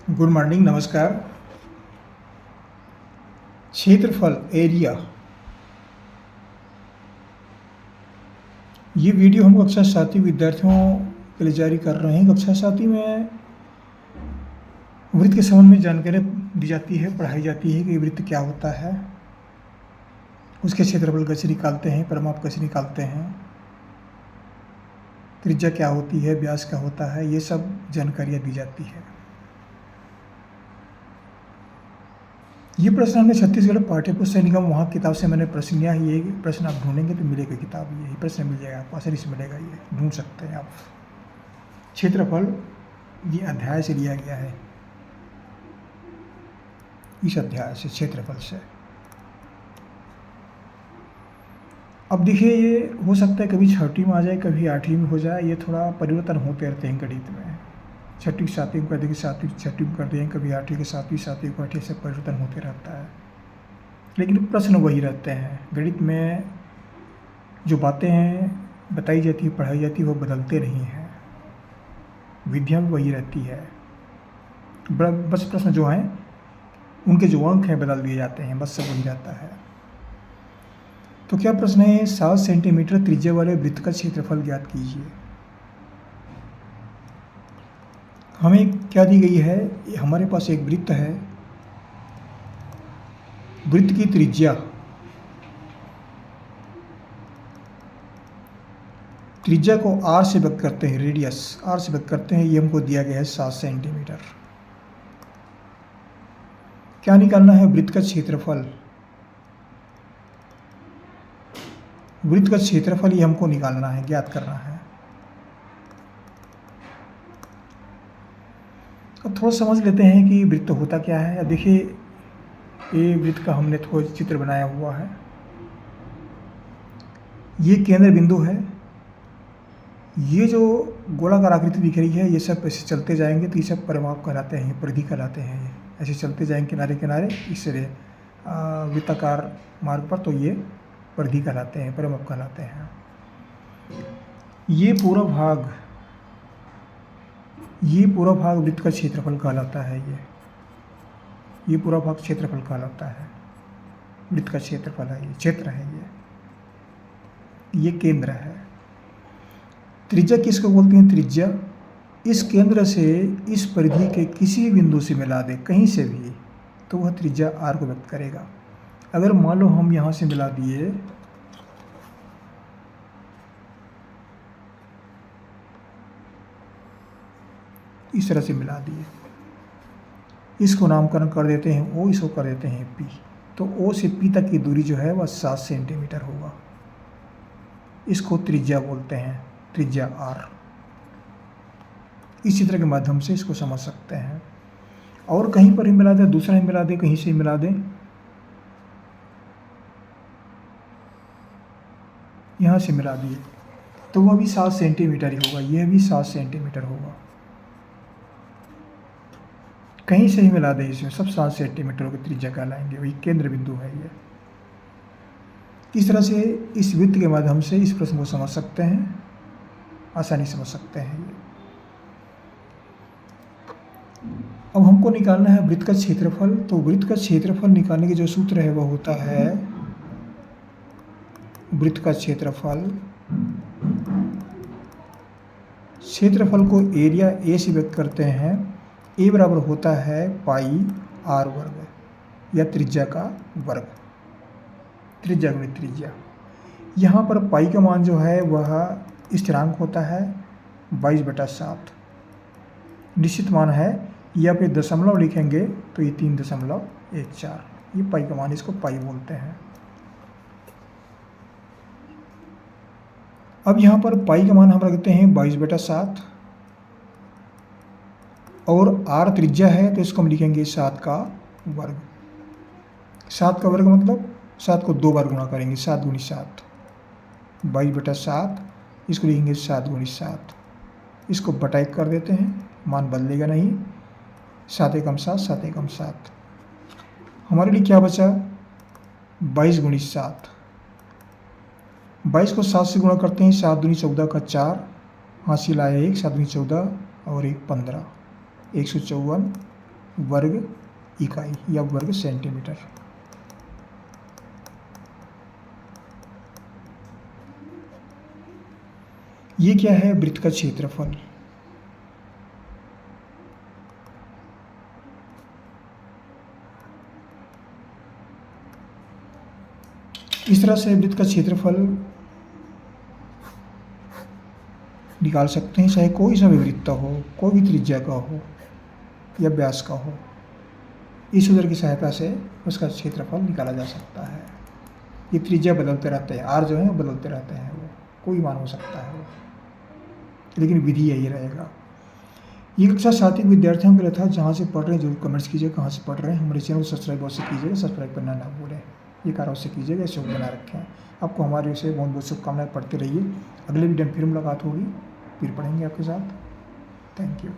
Good morning, नमस्कार। क्षेत्रफल area, ये वीडियो हम कक्षा सातवीं विद्यार्थियों के लिए जारी कर रहे हैं। कक्षा सातवीं में वृत्त के संबंध में जानकारी दी जाती है, पढ़ाई जाती है कि वृत्त क्या होता है, उसके क्षेत्रफल कैसे निकालते हैं, परिमाप कैसे निकालते हैं, त्रिज्या क्या होती है, व्यास क्या होता है, ये सब जानकारियाँ दी जाती है। ये प्रश्न हमने छत्तीसगढ़ पाठ्य पुस्तक निगम वहाँ किताब से मैंने प्रश्न लिया है। ये प्रश्न आप ढूंढेंगे तो मिलेगा, किताब यही प्रश्न मिल जाएगा आपको, आसानी से मिलेगा, ये ढूंढ सकते हैं आप। क्षेत्रफल ये अध्याय से लिया गया है, इस अध्याय से, क्षेत्रफल से। अब देखिए, ये हो सकता है कभी छठी में आ जाए, कभी आठवीं में हो जाए, ये थोड़ा परिवर्तन होते रहते हैं गणित में। छठी सातवीं को कर देंगे, सातवीं छठी में कर देंगे, कभी आठवीं के सातवीं, सातवीं को आठवीं, से परिवर्तन होते रहता है, लेकिन प्रश्न वही रहते हैं। गणित में जो बातें हैं बताई जाती है, पढ़ाई जाती है, वो बदलते नहीं हैं, विधियाँ भी वही रहती है, बस प्रश्न जो हैं उनके जो अंक हैं बदल दिए जाते हैं, बस सब वही रहता है। तो क्या प्रश्न है? 7 सेंटीमीटर त्रिज्या वाले वृत्त का क्षेत्रफल ज्ञात कीजिए। हमें क्या दी गई है? हमारे पास एक वृत्त है, वृत्त की त्रिज्या को r से व्यक्त करते हैं, रेडियस r से व्यक्त करते हैं, ये हमको दिया गया है 7 सेंटीमीटर। क्या निकालना है? वृत्त का क्षेत्रफल, वृत्त का क्षेत्रफल ये हमको निकालना है, ज्ञात करना है। अब थोड़ा समझ लेते हैं कि वृत्त होता क्या है। अब देखिए, ये वृत्त का हमने थोड़ा चित्र बनाया हुआ है, ये केंद्र बिंदु है, ये जो गोलाकार आकृति दिख रही है, ये सब ऐसे चलते जाएंगे तो ये सब परिमाप कहलाते हैं, परिधि कहलाते हैं। ये ऐसे चलते जाएंगे किनारे किनारे इस वृत्ताकार मार्ग पर, तो ये परिधि कहलाते हैं, परिमाप कहलाते हैं। ये पूरा भाग वृत्त का क्षेत्रफल कहलाता है। ये पूरा भाग क्षेत्रफल कहलाता है, वृत्त का क्षेत्रफल है, ये क्षेत्र है, ये केंद्र है। त्रिज्या किसको बोलते हैं? त्रिज्या इस केंद्र से इस परिधि के किसी बिंदु से मिला दे, कहीं से भी, तो वह त्रिज्या r को व्यक्त करेगा। अगर मान लो हम यहाँ से मिला दिए, इस तरह से मिला दिए, इसको नामकरण कर देते हैं O, इसको कर देते हैं P, तो O से P तक की दूरी जो है वह 7 सेंटीमीटर होगा। इसको त्रिज्या बोलते हैं, त्रिज्या R। इस चित्र के माध्यम से इसको समझ सकते हैं। और कहीं पर ही मिला दें, दूसरा ही मिला दें, कहीं से ही मिला दें, यहाँ से मिला दिए तो वह भी 7 सेंटीमीटर ही होगा, यह भी 7 सेंटीमीटर होगा। कहीं से ही मिला दे, इसमें सब 7 सेंटीमीटर की त्रिज्या कहलाएंगे, वही केंद्र बिंदु है ये। इस तरह से इस वृत्त के माध्यम से इस प्रश्न को समझ सकते हैं, आसानी समझ सकते हैं ये। अब हमको निकालना है वृत्त का क्षेत्रफल। तो वृत्त का क्षेत्रफल निकालने के जो सूत्र है वह होता है, वृत्त का क्षेत्रफल को एरिया A से व्यक्त करते हैं। A बराबर होता है पाई r वर्ग, या त्रिज्या का वर्ग, त्रिज्या गुणित त्रिज्या। यहाँ पर पाई का मान जो है वह स्थिरांक होता है 22/7, निश्चित मान है, या फिर दशमलव लिखेंगे तो ये 3.14, ये पाई का मान, इसको पाई बोलते हैं। अब यहाँ पर पाई का मान हम रखते हैं 22/7, और r त्रिज्या है तो इसको हम लिखेंगे 7 का वर्ग। 7 का वर्ग मतलब 7 को 2 बार गुणा करेंगे, 7 गुणित 7, 22/7, इसको लिखेंगे 7 गुणित 7, इसको बटा 1 कर देते हैं, मान बदलेगा नहीं, 7 एकम 7, 7 एकम 7। हमारे लिए क्या बचा? 22 गुणित 7, 22 को 7 से गुणा करते हैं, 7 दूनी 14 का 4, हासिल आया 1, 7 दूनी 14 और 1 15, 154 वर्ग इकाई या वर्ग सेंटीमीटर। ये क्या है? वृत्त का क्षेत्रफल। इस तरह से वृत्त का क्षेत्रफल निकाल सकते हैं, चाहे कोई सा भी वृत्त हो, कोई भी त्रिज्या का हो या व्यास का हो। इस सूत्र की सहायता से उसका क्षेत्रफल निकाला जा सकता है। ये त्रिज्या बदलते रहते हैं, आर जो है बदलते रहते हैं, वो कोई मान हो सकता है वो, लेकिन विधि यही रहेगा। ये कक्षा 7 विद्यार्थियों के लिए था। जहाँ से पढ़ रहे हैं जरूर कमेंट्स कीजिए कहाँ से पढ़ रहे हैं। हमारे चैनल को सब्सक्राइब अवश्य कीजिएगा, सब्सक्राइब करना ना भूलें। ये कार्य अवश्य कीजिएगा, इसे बना रखें। आपको हमारे से बहुत बहुत शुभकामनाएं, पढ़ते रहिए। अगले वीडियो में फिर मुलाकात होगी, फिर पढ़ेंगे आपके साथ। Thank you.